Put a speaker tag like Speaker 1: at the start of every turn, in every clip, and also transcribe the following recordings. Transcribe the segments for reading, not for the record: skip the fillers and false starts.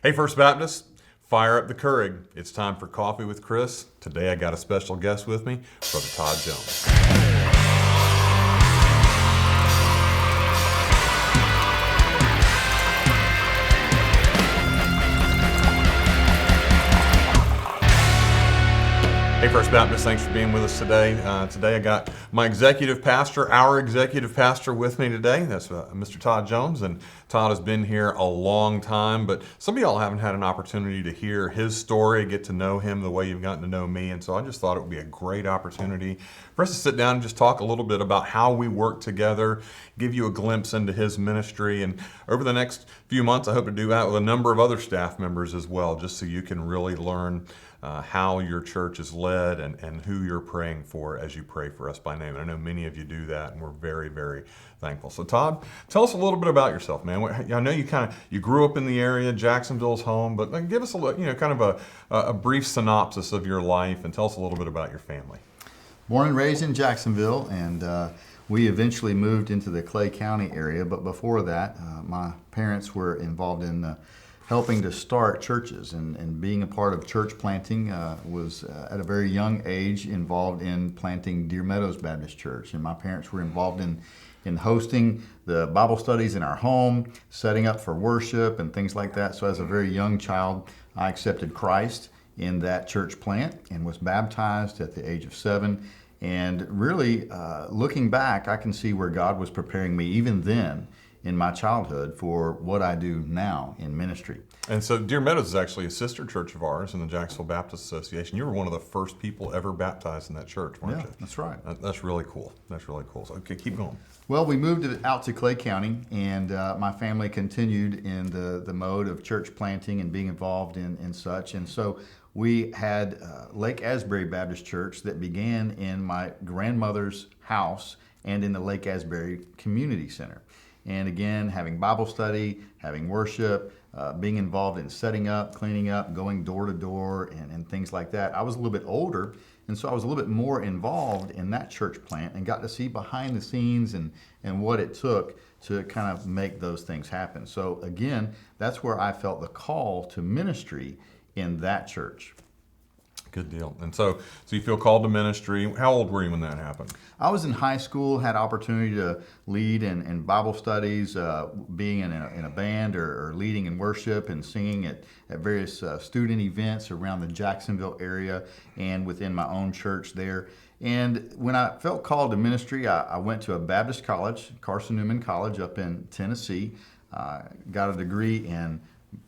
Speaker 1: Hey, First Baptist, fire up the Keurig. It's time for Coffee with Chris. Today I got a special guest with me, Brother Todd Jones. Hey, First Baptist, thanks for being with us today. Today I got my executive pastor, our executive pastor with me today. That's Mr. Todd Jones, and Todd has been here a long time, but some of y'all haven't had an opportunity to hear his story, get to know him the way you've gotten to know me, and so I just thought it would be a great opportunity for us to sit down and just talk a little bit about how we work together, give you a glimpse into his ministry, and over the next few months I hope to do that with a number of other staff members as well, just so you can really learn how your church is led and who you're praying for as you pray for us by name. And I know many of you do that, and we're very, very thankful. So Todd, tell us a little bit about yourself, man. I know you grew up in the area, Jacksonville's home, but give us a brief synopsis of your life and tell us a little bit about your family.
Speaker 2: Born and raised in Jacksonville, and we eventually moved into the Clay County area, but before that, my parents were involved in helping to start churches and being a part of church planting. Was at a very young age involved in planting Deer Meadows Baptist Church, and my parents were involved in hosting the Bible studies in our home, setting up for worship and things like that. So as a very young child, I accepted Christ in that church plant and was baptized at the age of 7. And really, looking back, I can see where God was preparing me even then in my childhood for what I do now in ministry.
Speaker 1: And so Deer Meadows is actually a sister church of ours in the Jacksonville Baptist Association. You were one of the first people ever baptized in that church, weren't you?
Speaker 2: That's right.
Speaker 1: That's really cool. That's really cool. So, okay, keep going.
Speaker 2: Well, we moved out to Clay County, and my family continued in the mode of church planting and being involved in such. And so we had Lake Asbury Baptist Church that began in my grandmother's house and in the Lake Asbury Community Center. And again, having Bible study, having worship, being involved in setting up, cleaning up, going door to door, and things like that. I was a little bit older, and so I was a little bit more involved in that church plant and got to see behind the scenes and what it took to kind of make those things happen. So again, that's where I felt the call to ministry in that church.
Speaker 1: Good deal. And so you feel called to ministry. How old were you when that happened?
Speaker 2: I was in high school, had opportunity to lead in Bible studies, being in a band or leading in worship and singing at various student events around the Jacksonville area and within my own church there. And when I felt called to ministry, I went to a Baptist college, Carson Newman College up in Tennessee, got a degree in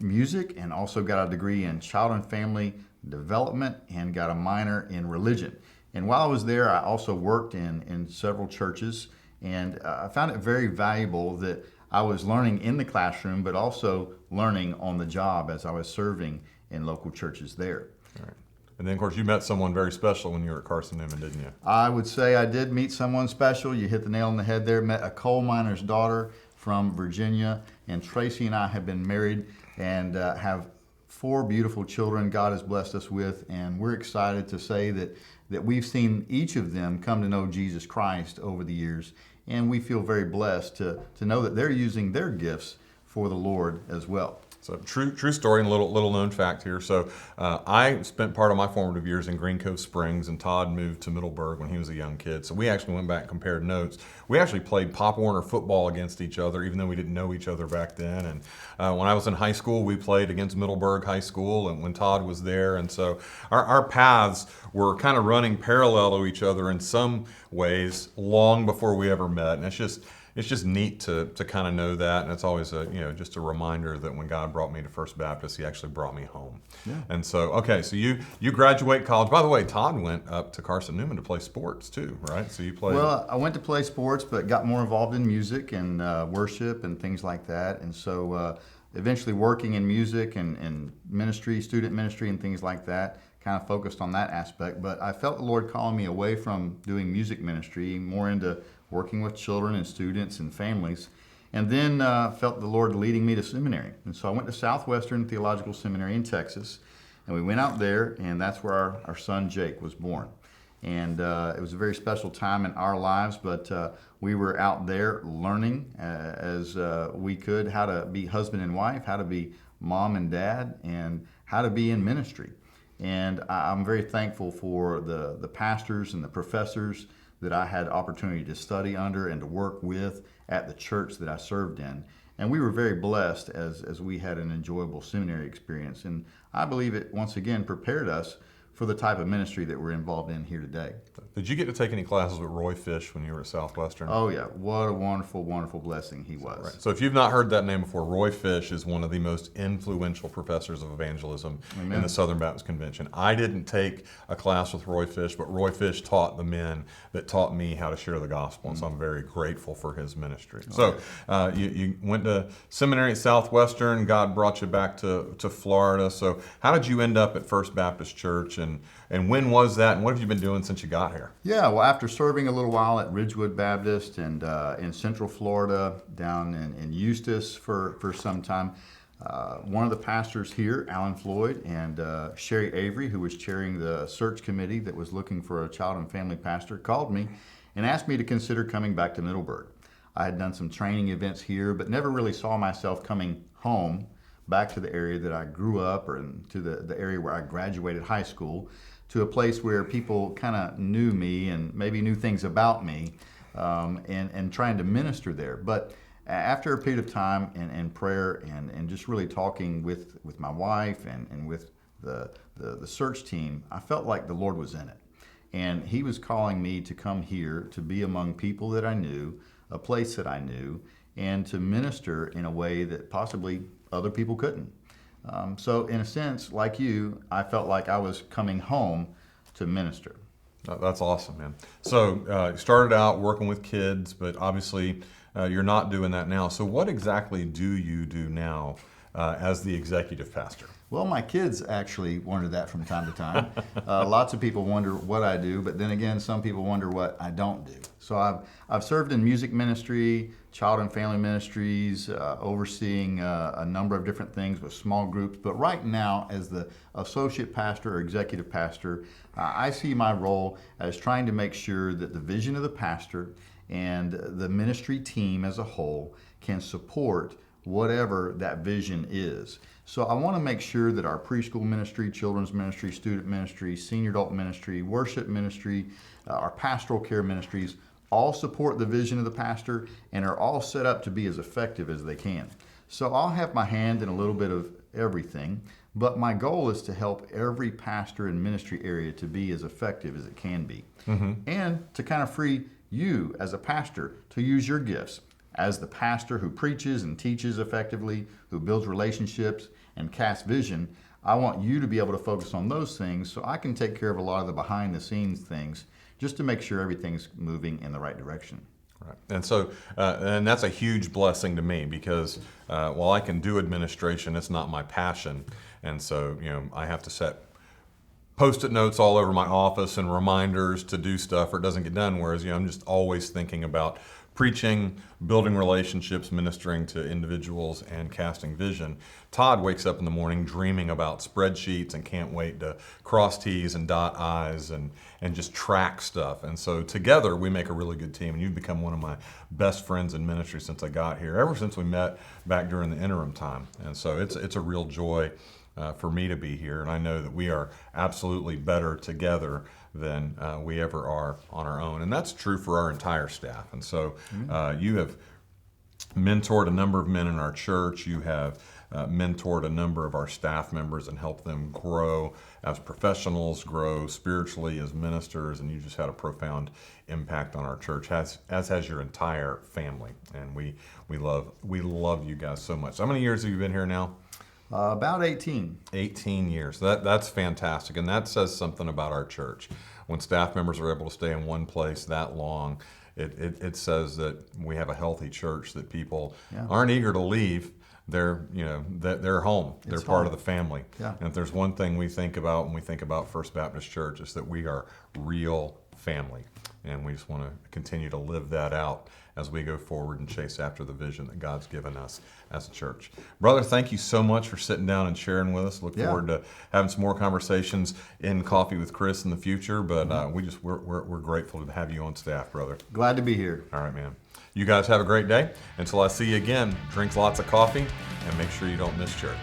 Speaker 2: music and also got a degree in child and family development and got a minor in religion. And while I was there, I also worked in several churches, and I found it very valuable that I was learning in the classroom, but also learning on the job as I was serving in local churches there.
Speaker 1: All right. And then, of course, you met someone very special when you were at Carson Newman, didn't you?
Speaker 2: I would say I did meet someone special. You hit the nail on the head there. Met a coal miner's daughter from Virginia, and Tracy and I have been married and have 4 beautiful children God has blessed us with, and we're excited to say that we've seen each of them come to know Jesus Christ over the years, and we feel very blessed to know that they're using their gifts for the Lord as well.
Speaker 1: So true story and little known fact here. So I spent part of my formative years in Green Cove Springs, and Todd moved to Middleburg when he was a young kid. So we actually went back and compared notes. We actually played Pop Warner football against each other, even though we didn't know each other back then. And when I was in high school, we played against Middleburg High School, and when Todd was there. And so our paths were kind of running parallel to each other in some ways long before we ever met. And it's just neat to kind of know that, and it's always just a reminder that when God brought me to First Baptist, He actually brought me home.
Speaker 2: Yeah.
Speaker 1: And so, okay, so you graduate college. By the way, Todd went up to Carson Newman to play sports too, right? So you played.
Speaker 2: Well, I went to play sports, but got more involved in music and worship and things like that, and so eventually working in music and ministry, student ministry, and things like that. Kind of focused on that aspect, but I felt the Lord calling me away from doing music ministry, more into working with children and students and families, and then felt the Lord leading me to seminary. And so I went to Southwestern Theological Seminary in Texas, and we went out there, and that's where our son Jake was born. And it was a very special time in our lives, but we were out there learning as we could how to be husband and wife, how to be mom and dad and how to be in ministry. And I'm very thankful for the pastors and the professors that I had opportunity to study under and to work with at the church that I served in. And we were very blessed as we had an enjoyable seminary experience. And I believe it once again prepared us for the type of ministry that we're involved in here today.
Speaker 1: Did you get to take any classes with Roy Fish when you were at Southwestern?
Speaker 2: Oh yeah, what a wonderful, wonderful blessing he was.
Speaker 1: Right. So if you've not heard that name before, Roy Fish is one of the most influential professors of evangelism in the Southern Baptist Convention. I didn't take a class with Roy Fish, but Roy Fish taught the men that taught me how to share the gospel, and so I'm very grateful for his ministry. So you went to seminary at Southwestern, God brought you back to Florida. So how did you end up at First Baptist Church, and when was that, and what have you been doing since you got here?
Speaker 2: Yeah, well, after serving a little while at Ridgewood Baptist and in Central Florida, down in Eustis for some time, one of the pastors here, Alan Floyd, and Sherry Avery, who was chairing the search committee that was looking for a child and family pastor, called me and asked me to consider coming back to Middleburg. I had done some training events here, but never really saw myself coming home back to the area that I grew up, or to the area where I graduated high school, to a place where people kind of knew me and maybe knew things about me, and trying to minister there. But after a period of time and prayer and just really talking with my wife and with the search team, I felt like the Lord was in it. And He was calling me to come here to be among people that I knew, a place that I knew, and to minister in a way that possibly other people couldn't. So in a sense, like you, I felt like I was coming home to minister.
Speaker 1: That's awesome, man. So you started out working with kids, but obviously you're not doing that now. So what exactly do you do now as the executive pastor?
Speaker 2: Well, my kids actually wonder that from time to time. Lots of people wonder what I do, but then again, some people wonder what I don't do. So I've served in music ministry, child and family ministries, overseeing a number of different things with small groups. But right now, as the associate pastor or executive pastor, I see my role as trying to make sure that the vision of the pastor and the ministry team as a whole can support whatever that vision is. So I want to make sure that our preschool ministry, children's ministry, student ministry, senior adult ministry, worship ministry, our pastoral care ministries all support the vision of the pastor and are all set up to be as effective as they can. So I'll have my hand in a little bit of everything, but my goal is to help every pastor and ministry area to be as effective as it can be. And to kind of free you as a pastor to use your gifts. As the pastor who preaches and teaches effectively, who builds relationships and casts vision, I want you to be able to focus on those things so I can take care of a lot of the behind the scenes things just to make sure everything's moving in the right direction.
Speaker 1: Right. And so, and that's a huge blessing to me because while I can do administration, it's not my passion. And so, I have to set Post-it notes all over my office and reminders to do stuff or it doesn't get done. Whereas, I'm just always thinking about preaching, building relationships, ministering to individuals, and casting vision. Todd wakes up in the morning dreaming about spreadsheets and can't wait to cross T's and dot I's and just track stuff. And so together we make a really good team. And you've become one of my best friends in ministry since I got here, ever since we met back during the interim time. And so it's a real joy for me to be here. And I know that we are absolutely better together than we ever are on our own. And that's true for our entire staff. And so you have mentored a number of men in our church. You have mentored a number of our staff members and helped them grow as professionals, grow spiritually as ministers, and you just had a profound impact on our church, as has your entire family. And we love you guys so much. How many years have you been here now?
Speaker 2: About 18.
Speaker 1: 18 years. That's fantastic, and that says something about our church. When staff members are able to stay in one place that long, it says that we have a healthy church, that people aren't eager to leave. They're they're home. They're part of the family.
Speaker 2: Yeah.
Speaker 1: And if there's one thing we think about when we think about First Baptist Church, it's that we are real family, and we just want to continue to live that out as we go forward and chase after the vision that God's given us as a church. Brother, thank you so much for sitting down and sharing with us. Look forward to having some more conversations in Coffee with Chris in the future, but we're grateful to have you on staff, brother.
Speaker 2: Glad to be here.
Speaker 1: All right, man. You guys have a great day. Until I see you again, drink lots of coffee and make sure you don't miss church.